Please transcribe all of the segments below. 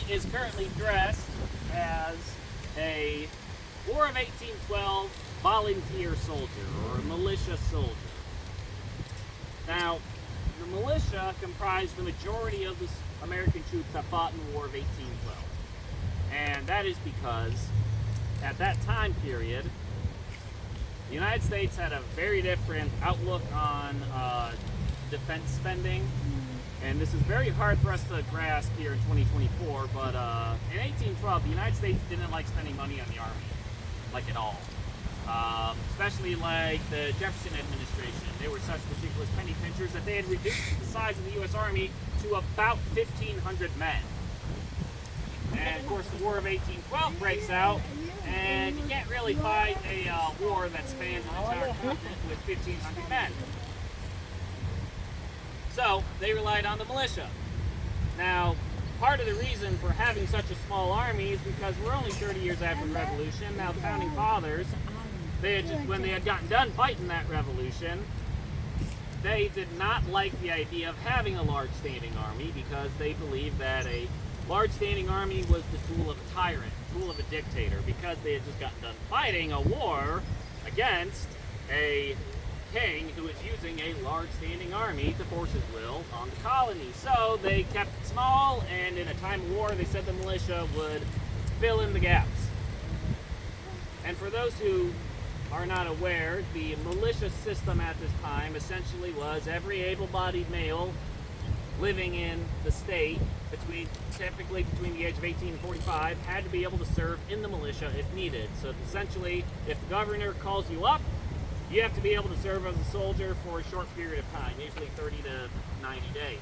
is currently dressed as a War of 1812 volunteer soldier or a militia soldier. Now, the militia comprised the majority of the American troops that fought in the War of 1812. And that is because at that time period, the United States had a very different outlook on defense spending. And this is very hard for us to grasp here in 2024, but in 1812, the United States didn't like spending money on the Army, like at all. Especially like the Jefferson administration. They were such ridiculous penny pinchers that they had reduced the size of the U.S. Army to about 1,500 men. And of course, the War of 1812 breaks out, and you can't really fight a war that spans an entire continent with 1,500 men. So they relied on the militia. Now, part of the reason for having such a small army is because we're only 30 years after the Revolution. Now, the Founding Fathers, when they had gotten done fighting that revolution, they did not like the idea of having a large standing army because they believed that a large standing army was the tool of a tyrant, tool of a dictator, because they had just gotten done fighting a war against a king who was using a large standing army to force his will on the colony. So they kept it small, and in a time of war, they said the militia would fill in the gaps. And for those who are not aware, the militia system at this time essentially was every able-bodied male living in the state typically between the age of 18 and 45 had to be able to serve in the militia if needed. So essentially, if the governor calls you up, you have to be able to serve as a soldier for a short period of time, usually 30 to 90 days.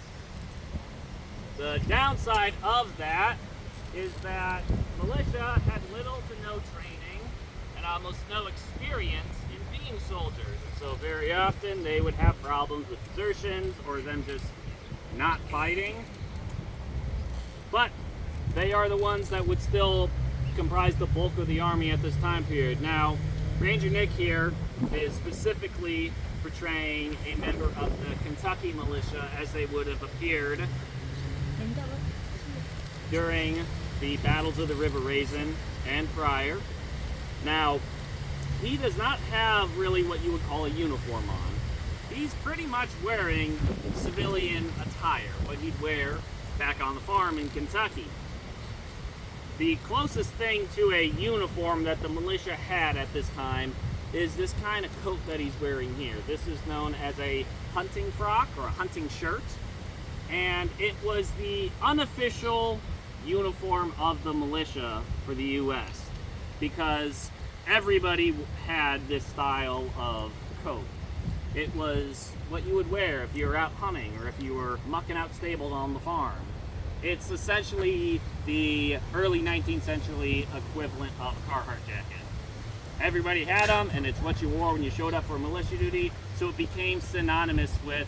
The downside of that is that militia had little to no training and almost no experience in being soldiers. And so very often they would have problems with desertions or them just not fighting. But they are the ones that would still comprise the bulk of the army at this time period. Now, Ranger Nick here is specifically portraying a member of the Kentucky militia as they would have appeared during the battles of the River Raisin and prior. Now, he does not have really what you would call a uniform on. He's pretty much wearing civilian attire, what he'd wear back on the farm in Kentucky. The closest thing to a uniform that the militia had at this time is this kind of coat that he's wearing here. This is known as a hunting frock or a hunting shirt, and it was the unofficial uniform of the militia for the U.S. because everybody had this style of coat. It was what you would wear if you were out hunting or if you were mucking out stables on the farm. It's essentially the early 19th century equivalent of a Carhartt jacket. Everybody had them, and it's what you wore when you showed up for militia duty, so it became synonymous with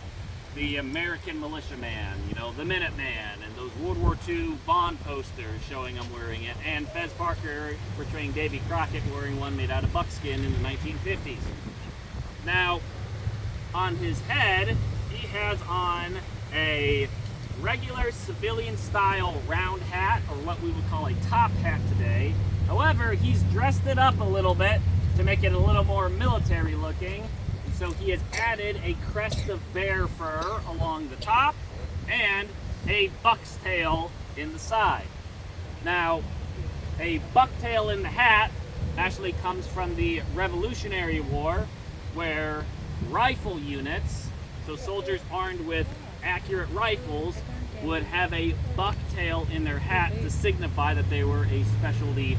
the American militiaman, you know, the Minuteman, and those World War II Bond posters showing him wearing it, and Fez Parker portraying Davy Crockett wearing one made out of buckskin in the 1950s. Now, on his head, he has on a regular civilian style round hat, or what we would call a top hat today. However, he's dressed it up a little bit to make it a little more military looking. And so he has added a crest of bear fur along the top and a buck's tail in the side. Now, a bucktail in the hat actually comes from the Revolutionary War, where rifle units, so soldiers armed with accurate rifles, would have a bucktail in their hat to signify that they were a specialty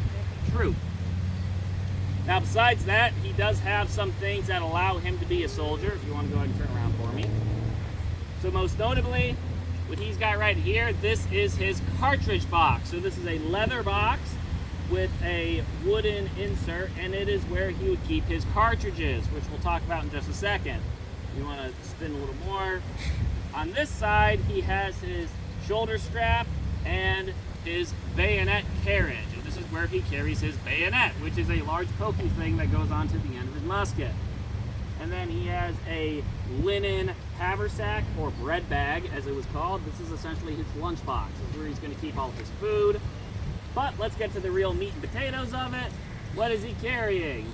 troop. Now, besides that, he does have some things that allow him to be a soldier. If you want to go ahead and turn around for me. So most notably, what he's got right here, this is his cartridge box. So this is a leather box with a wooden insert, and it is where he would keep his cartridges, which we'll talk about in just a second. You want to spin a little more. On this side, he has his shoulder strap and his bayonet carriage. And this is where he carries his bayonet, which is a large pokey thing that goes onto the end of his musket. And then he has a linen haversack, or bread bag as it was called. This is essentially his lunchbox. This is where he's going to keep all of his food. But let's get to the real meat and potatoes of it. What is he carrying?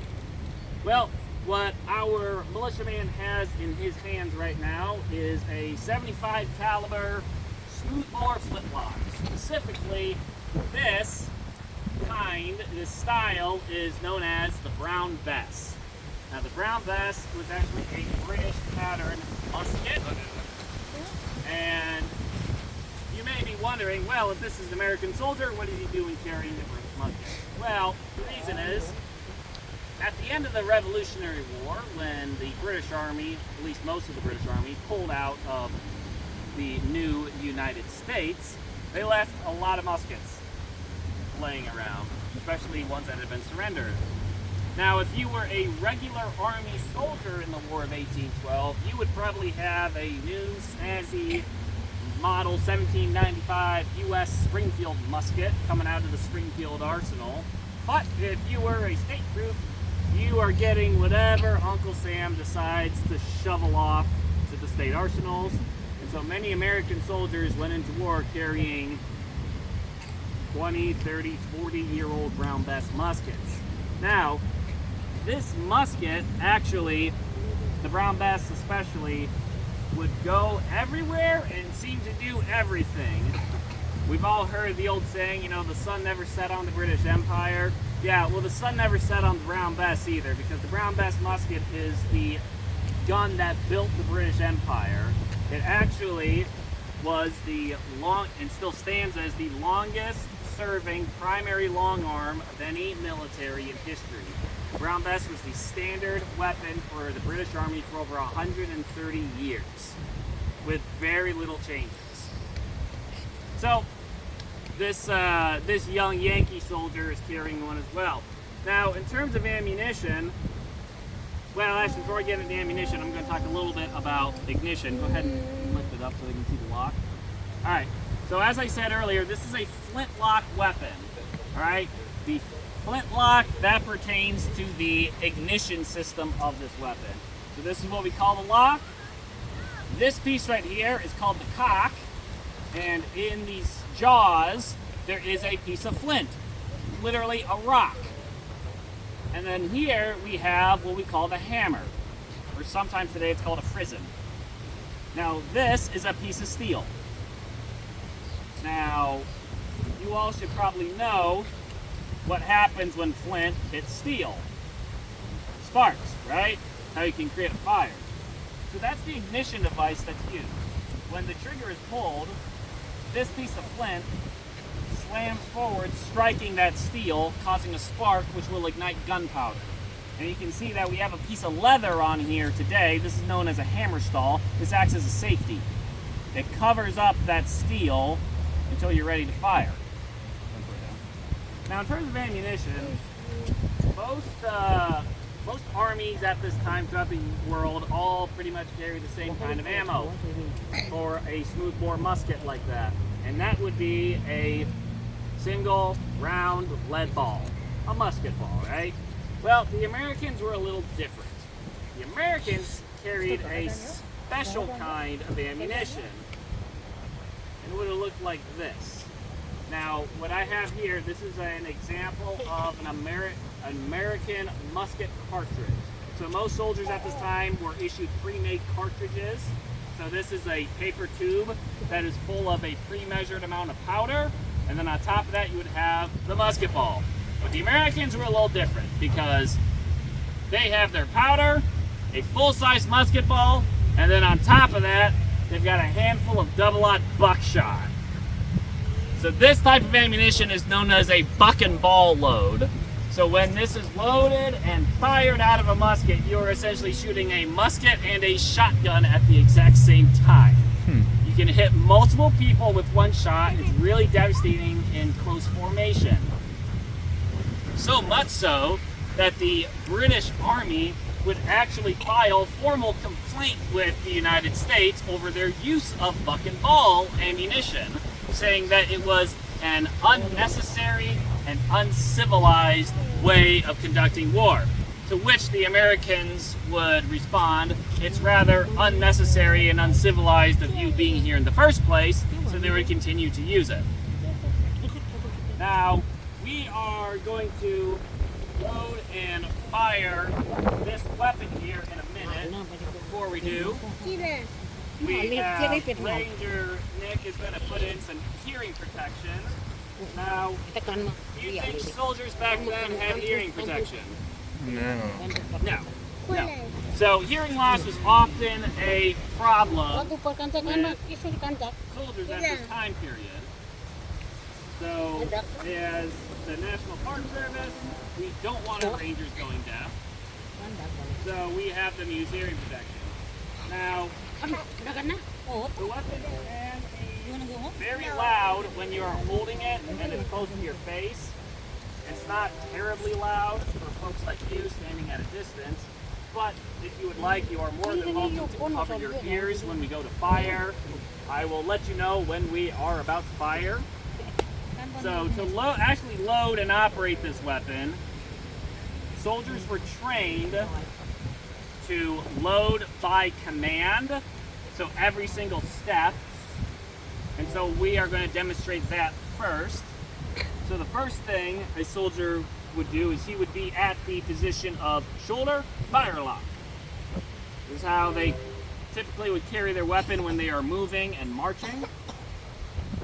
Well, what our militiaman has in his hands right now is a 75 caliber smoothbore flintlock. Specifically, this style is known as the Brown Bess. Now, the Brown Bess was actually a British pattern musket. And you may be wondering, well, if this is an American soldier, what is he doing carrying a British musket? Well, the reason is, at the end of the Revolutionary War, when the British Army, at least most of the British Army, pulled out of the new United States, they left a lot of muskets laying around, especially ones that had been surrendered. Now, if you were a regular Army soldier in the War of 1812, you would probably have a new, snazzy, model 1795 U.S. Springfield musket coming out of the Springfield Arsenal. But if you were a state troop, you are getting whatever Uncle Sam decides to shovel off to the state arsenals. And so many American soldiers went into war carrying 20, 30, 40-year-old Brown Bess muskets. Now, this musket, actually, the Brown Bess especially, would go everywhere and seem to do everything. We've all heard the old saying, you know, the sun never set on the British Empire. Yeah, well, the sun never set on the Brown Bess either, because the Brown Bess musket is the gun that built the British Empire. It actually was and still stands as the longest serving primary long arm of any military in history. The Brown Bess was the standard weapon for the British Army for over 130 years, with very little changes. So, this young Yankee soldier is carrying one as well. Now, in terms of ammunition, well, actually, before I get into ammunition, I'm going to talk a little bit about ignition. Go ahead and lift it up so they can see the lock. All right. So, as I said earlier, this is a flintlock weapon. All right. The flintlock, that pertains to the ignition system of this weapon. So, this is what we call the lock. This piece right here is called the cock. And in these jaws, there is a piece of flint, literally a rock. And then here we have what we call the hammer, or sometimes today it's called a frizzen. Now this is a piece of steel. Now, you all should probably know what happens when flint hits steel. Sparks, right? How you can create a fire. So that's the ignition device that's used. When the trigger is pulled, this piece of flint slams forward, striking that steel, causing a spark which will ignite gunpowder. And you can see that we have a piece of leather on here today. This is known as a hammer stall. This acts as a safety. It covers up that steel until you're ready to fire. Now, in terms of ammunition, most armies at this time throughout the world all pretty much carry the same kind of ammo for a smoothbore musket like that. And that would be a single round lead ball, a musket ball, right? Well, the Americans were a little different. The Americans carried a special kind of ammunition. And it would have looked like this. Now, what I have here, this is an example of an American musket cartridge. So most soldiers at this time were issued pre-made cartridges. So this is a paper tube that is full of a pre-measured amount of powder, and then on top of that you would have the musket ball. But the Americans were a little different because they have their powder, a full-size musket ball, and then on top of that they've got a handful of double-aught buckshot. So this type of ammunition is known as a buck and ball load. So when this is loaded and fired out of a musket, you're essentially shooting a musket and a shotgun at the exact same time. You can hit multiple people with one shot. It's really devastating in close formation. So much so that the British Army would actually file formal complaint with the United States over their use of buck and ball ammunition, saying that it was an unnecessary and uncivilized way of conducting war. to which the Americans would respond, "It's rather unnecessary and uncivilized of you being here in the first place," so they would continue to use it. Now, we are going to load and fire this weapon here in a minute. Before we do, we have Ranger Nick is going to put in some hearing protection. Now, do you think soldiers back then had hearing protection? No. No. No. So hearing loss was often a problem with soldiers at this time period. So, as the National Park Service, we don't want our rangers going deaf. So we have them use hearing protection. Now, the weapon can be very loud when you are holding it and it's close to your face. It's not terribly loud for folks like you standing at a distance, but if you would like, you are more than welcome to cover your ears when we go to fire. I will let you know when we are about to fire. So to actually load and operate this weapon, soldiers were trained to load by command, so every single step. And so we are going to demonstrate that first. So the first thing a soldier would do is he would be at the position of shoulder fire lock. This is how they typically would carry their weapon when they are moving and marching.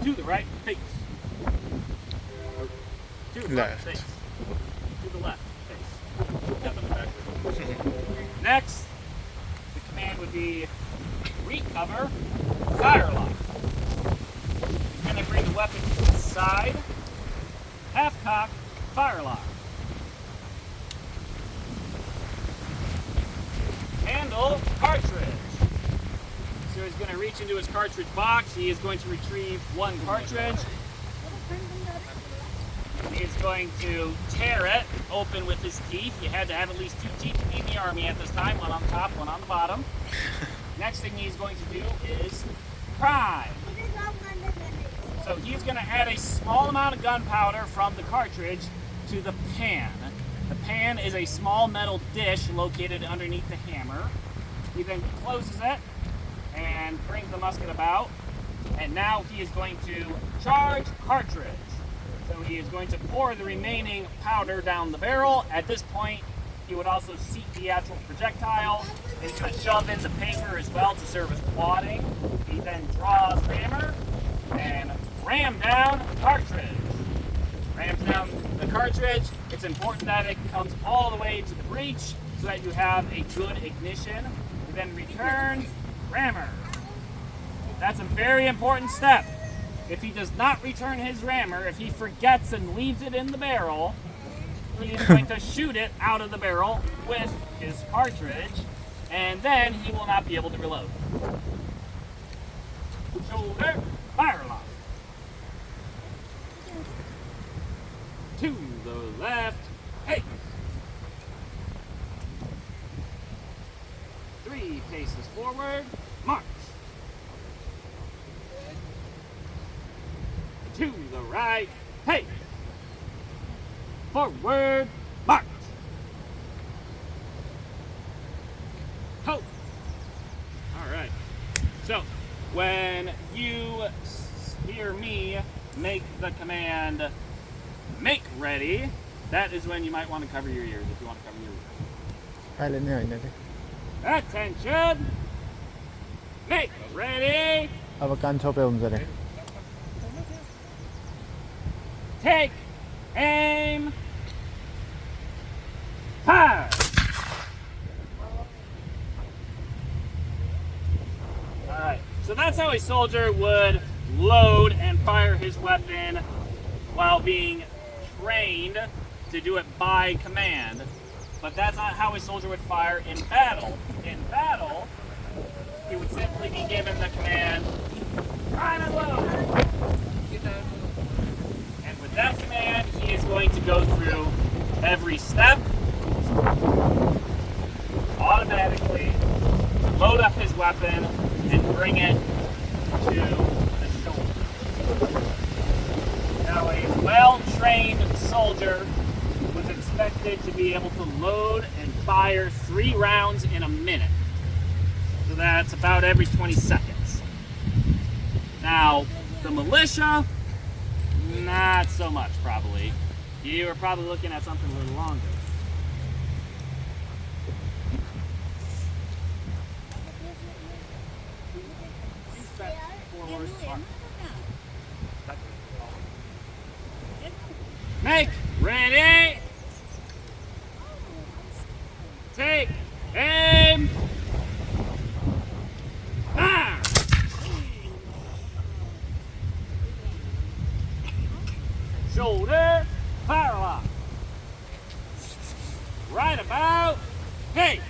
To the right, face. To the left, face. To the left, face. Next, the command would be recover, fire lock. You're going to bring the weapon to the side, half cock, fire lock. Handle cartridge. So he's going to reach into his cartridge box. He is going to retrieve one cartridge. He is going to tear it open with his teeth. You had to have at least 2 teeth in the Army at this time, one on the top, one on the bottom. Next thing he's going to do is prime. So he's going to add a small amount of gunpowder from the cartridge to the pan. The pan is a small metal dish located underneath the hammer. He then closes it and brings the musket about. And now he is going to charge cartridge. So he is going to pour the remaining powder down the barrel. At this point, he would also seat the actual projectile. He's going to shove in the paper as well to serve as wadding. He then draws hammer and ram down cartridge. Rams down the cartridge. It's important that it comes all the way to the breech so that you have a good ignition. He then returns rammer. That's a very important step. If he does not return his rammer, if he forgets and leaves it in the barrel, he is going to shoot it out of the barrel with his cartridge, and then he will not be able to reload. Shoulder, fire lock. To the left, hey. 3 paces forward, march. To the right, hey. Forward, march. Ho. All right. So, when you hear me make the command, make ready, that is when you might want to cover your ears, if you want to cover your ears. Attention. Make ready. Take aim. Fire. Alright, so that's how a soldier would load and fire his weapon while being trained to do it by command. But that's not how a soldier would fire in battle. In battle, he would simply be given the command, prime and load. And with that command, he is going to go through every step, automatically load up his weapon and bring it to the shoulder. Now, a well-trained soldier was expected to be able to load and fire 3 rounds in a minute. So that's about every 20 seconds. Now, the militia, not so much probably. You are probably looking at something a little longer. Make, ready, take, aim, fire! Shoulder, fire lock. Right about, pace.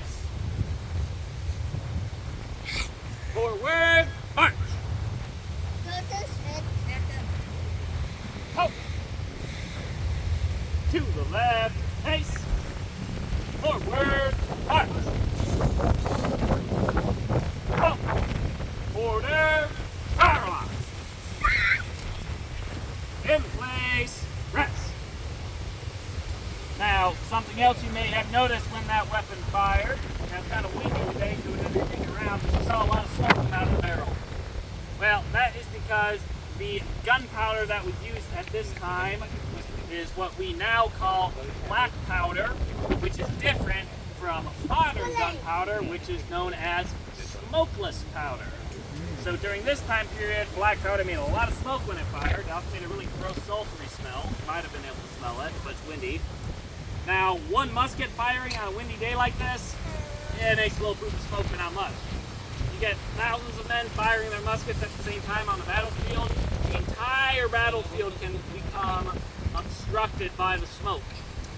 Forward, march. Ho. To the left, pace. Forward, march. Ho. Order, fire lock. In place, rest. Now, something else you may have noticed when that weapon fired, and it's kind of windy today doing everything around, but you saw a lot of smoke come out of the barrel. Well, that is because the gunpowder that was used at this time is what we now call black powder, which is different from modern gunpowder, which is known as smokeless powder. So during this time period, black powder made a lot of smoke when it fired. It also made a really gross sulfury smell. You might have been able to smell it, but it's windy. Now, one musket firing on a windy day like this, it makes a little proof of smoke, but not much. You get thousands of men firing their muskets at the same time on the battlefield. The entire battlefield can become obstructed by the smoke.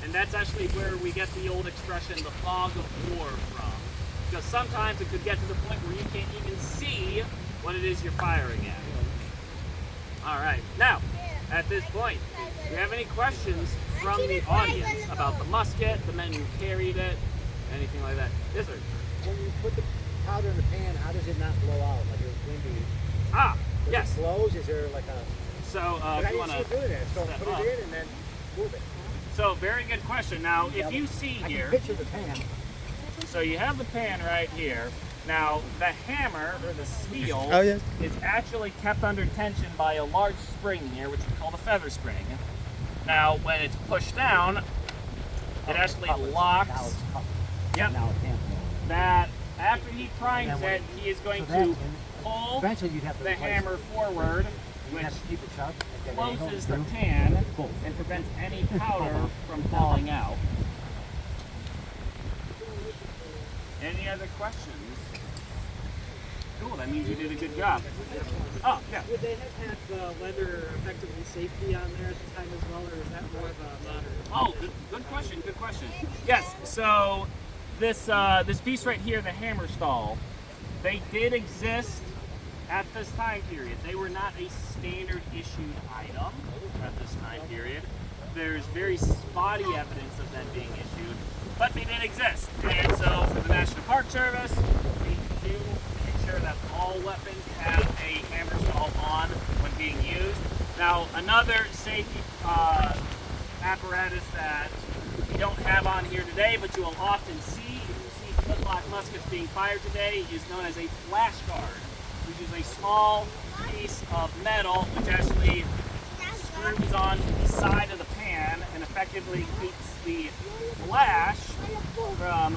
And that's actually where we get the old expression, the fog of war, from. Because sometimes it could get to the point where you can't even see what it is you're firing at. All right, now, at this point, do you have any questions from the audience about the musket, the men who carried it, anything like that? Yes, sir. When you put the powder in the pan, how does it not blow out? Like it's windy. Ah, Does yes. it blows? Is there like a... So, I if you want didn't see it doing that. So step put up. it in and then move it. So, very good question. Now, if you see I here, can picture the pan. so you have the pan right here. Now, the hammer, or the steel, is actually kept under tension by a large spring here, which we call the feather spring. Now, when it's pushed down, it actually locks. Now it's coupled. Yep. Now it can't blow. That after he primes it, he is going to pull Eventually you'd have to the replace hammer it. forward, You'd which have to keep it sharp. Like that angle closes the through. pan Cool. and prevents any powder from falling out. Any other questions? Cool, that means you did a good job. Oh, yeah. Would they have had the leather effectively safety on there at the time as well, or is that more of a modern? Oh, good question, good question. Yes, so this piece right here, the hammer stall, they did exist at this time period. They were not a standard issued item at this time period. There's very spotty evidence of them being issued, but they did exist. And so for the National Park Service, we do make sure that all weapons have a hammer stall on when being used. Now, another safety apparatus that we don't have on here today, but you will often see if you see flintlock muskets being fired today, is known as a flash guard, which is a small piece of metal which actually screws on the side of the pan and effectively keeps the flash from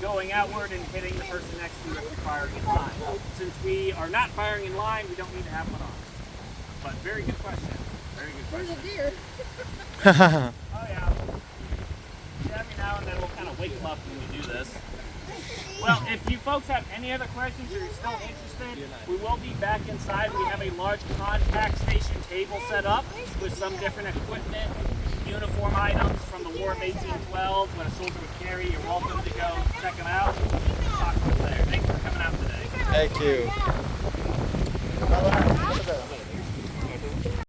going outward and hitting the person next to you if you're firing in line. Since we are not firing in line, we don't need to have one on. But very good question. Very good question. There's a deer. Oh yeah. Every now and then we'll kind of wake them up when we do this. Well, if you folks have any other questions or you're still interested, we will be back inside. We have a large contact station table set up with some different equipment, uniform items from the War of 1812, what a soldier would carry. You're welcome to go check them out. Talk to us there. Thanks for coming out today. Thank you.